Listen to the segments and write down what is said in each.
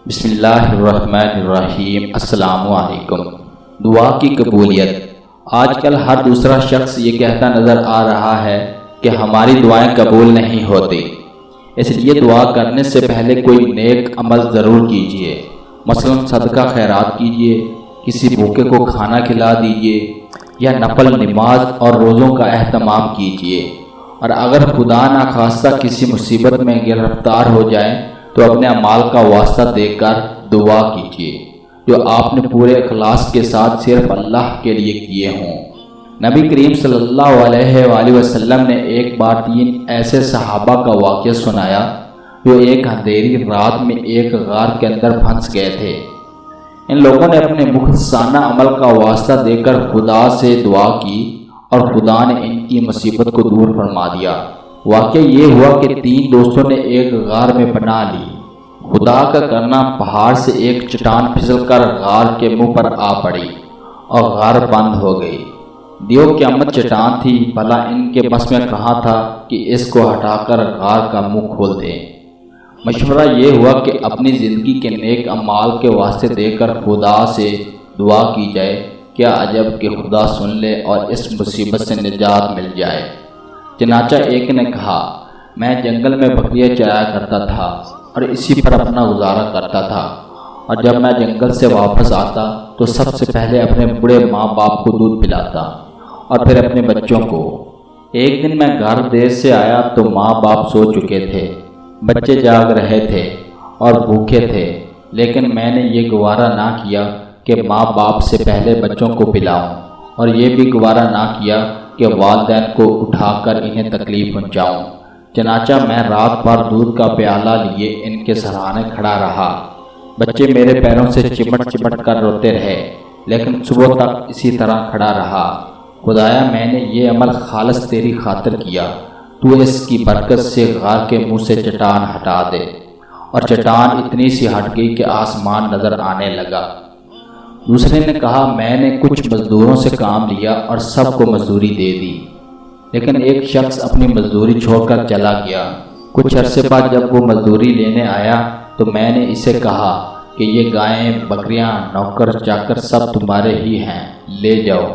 بسم اللہ الرحمن الرحیم۔ السلام علیکم۔ دعا کی قبولیت۔ آج کل ہر دوسرا شخص یہ کہتا نظر آ رہا ہے کہ ہماری دعائیں قبول نہیں ہوتی، اس لیے دعا کرنے سے پہلے کوئی نیک عمل ضرور کیجیے، مثلا صدقہ خیرات کیجیے، کسی بھوکے کو کھانا کھلا دیجیے یا نفل نماز اور روزوں کا اہتمام کیجیے، اور اگر خدا نخواستہ کسی مصیبت میں گرفتار ہو جائیں تو اپنے اعمال کا واسطہ دے کر دعا کیجیے جو آپ نے پورے اخلاص کے ساتھ صرف اللہ کے لیے کیے ہوں۔ نبی کریم صلی اللہ علیہ وآلہ وسلم نے ایک بار 3 ایسے صحابہ کا واقعہ سنایا جو ایک اندھیری رات میں ایک غار کے اندر پھنس گئے تھے۔ ان لوگوں نے اپنے مخلصانہ عمل کا واسطہ دے کر خدا سے دعا کی اور خدا نے ان کی مصیبت کو دور فرما دیا۔ واقعہ یہ ہوا کہ 3 دوستوں نے ایک غار میں پناہ لی۔ خدا کا کرنا پہاڑ سے ایک چٹان پھسل کر غار کے منہ پر آ پڑی اور غار بند ہو گئی۔ دیو قیامت چٹان تھی، بھلا ان کے بس میں کہاں تھا کہ اس کو ہٹا کر غار کا منہ کھول دیں۔ مشورہ یہ ہوا کہ اپنی زندگی کے نیک اعمال کے واسطے دے کر خدا سے دعا کی جائے، کیا عجب کہ خدا سن لے اور اس مصیبت سے نجات مل جائے۔ چنانچہ ایک نے کہا، میں جنگل میں بکریاں چرایا کرتا تھا اور اسی پر اپنا گزارا کرتا تھا، اور جب میں جنگل سے واپس آتا تو سب سے پہلے اپنے بوڑھے ماں باپ کو دودھ پلاتا اور پھر اپنے بچوں کو۔ ایک دن میں گھر دیر سے آیا تو ماں باپ سو چکے تھے، بچے جاگ رہے تھے اور بھوکے تھے، لیکن میں نے یہ گوارا نہ کیا کہ ماں باپ سے پہلے بچوں کو پلاؤں، اور یہ بھی گوارا نہ کیا کہ والدین کو اٹھا کر انہیں تکلیف پہنچاؤں۔ چنانچہ میں رات بھر دودھ کا پیالہ لیے ان کے سرانے کھڑا رہا۔ بچے میرے پیروں سے چمٹ چمٹ کر روتے رہے، لیکن صبح تک اسی طرح کھڑا رہا۔ خدایا، میں نے یہ عمل خالص تیری خاطر کیا، تو اس کی برکت سے غار کے منہ سے چٹان ہٹا دے۔ اور چٹان اتنی سی ہٹ گئی کہ آسمان نظر آنے لگا۔ دوسرے نے کہا، میں نے کچھ مزدوروں سے کام لیا اور سب کو مزدوری دے دی، لیکن ایک شخص اپنی مزدوری چھوڑ کر چلا گیا۔ کچھ عرصے بعد جب وہ مزدوری لینے آیا تو میں نے اسے کہا کہ یہ گائیں، بکریاں، نوکر چاکر سب تمہارے ہی ہیں، لے جاؤ۔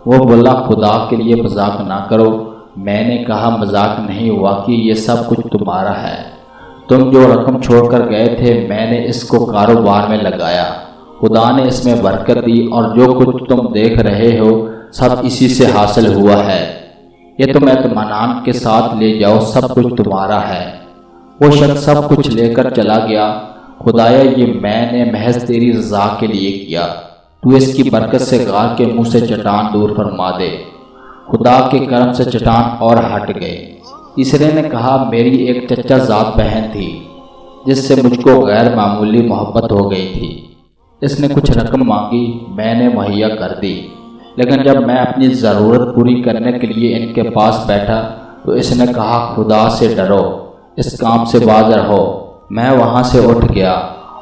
وہ بولا، خدا کے لیے مذاق نہ کرو۔ میں نے کہا، مذاق نہیں، واقعی یہ سب کچھ تمہارا ہے۔ تم جو رقم چھوڑ کر گئے تھے میں نے اس کو کاروبار میں لگایا، خدا نے اس میں برکت دی، اور جو کچھ تم دیکھ رہے ہو سب اسی سے حاصل ہوا ہے۔ یہ تم اطمینان کے ساتھ لے جاؤ، سب کچھ تمہارا ہے۔ وہ شخص سب کچھ لے کر چلا گیا۔ خدایا، یہ میں نے محض تیری رضا کے لیے کیا، تو اس کی برکت سے غار کے منہ سے چٹان دور فرما دے۔ خدا کے کرم سے چٹان اور ہٹ گئے۔ تیسرے نے کہا، میری ایک چچا زاد بہن تھی جس سے مجھ کو غیر معمولی محبت ہو گئی تھی۔ اس نے کچھ رقم مانگی، میں نے مہیا کر دی، لیکن جب میں اپنی ضرورت پوری کرنے کے لیے ان کے پاس بیٹھا تو اس نے کہا، خدا سے ڈرو، اس کام سے باز رہو۔ میں وہاں سے اٹھ گیا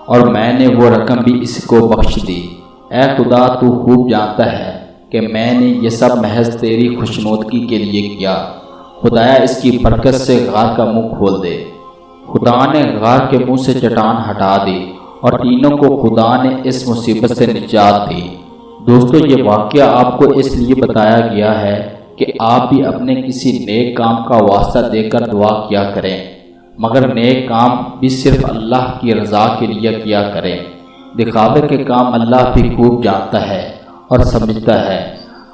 اور میں نے وہ رقم بھی اس کو بخش دی۔ اے خدا، تو خوب جانتا ہے کہ میں نے یہ سب محض تیری خوشنودگی کے لیے کیا۔ خدایا، اس کی برکت سے غار کا منہ کھول دے۔ خدا نے غار کے منہ سے چٹان ہٹا دی اور تینوں کو خدا نے اس مصیبت سے نجات دی۔ دوستو، یہ واقعہ آپ کو اس لیے بتایا گیا ہے کہ آپ بھی اپنے کسی نیک کام کا واسطہ دے کر دعا کیا کریں، مگر نیک کام بھی صرف اللہ کی رضا کے لیے کیا کریں۔ دکھاوے کے کام اللہ بھی خوب جانتا ہے اور سمجھتا ہے۔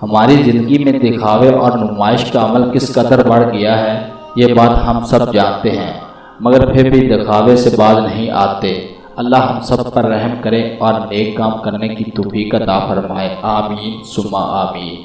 ہماری زندگی میں دکھاوے اور نمائش کا عمل کس قدر بڑھ گیا ہے یہ بات ہم سب جانتے ہیں، مگر پھر بھی دکھاوے سے باز نہیں آتے۔ اللہ ہم سب پر رحم کرے اور نیک کام کرنے کی توفیق عطا فرمائے۔ آمین ثم آمین۔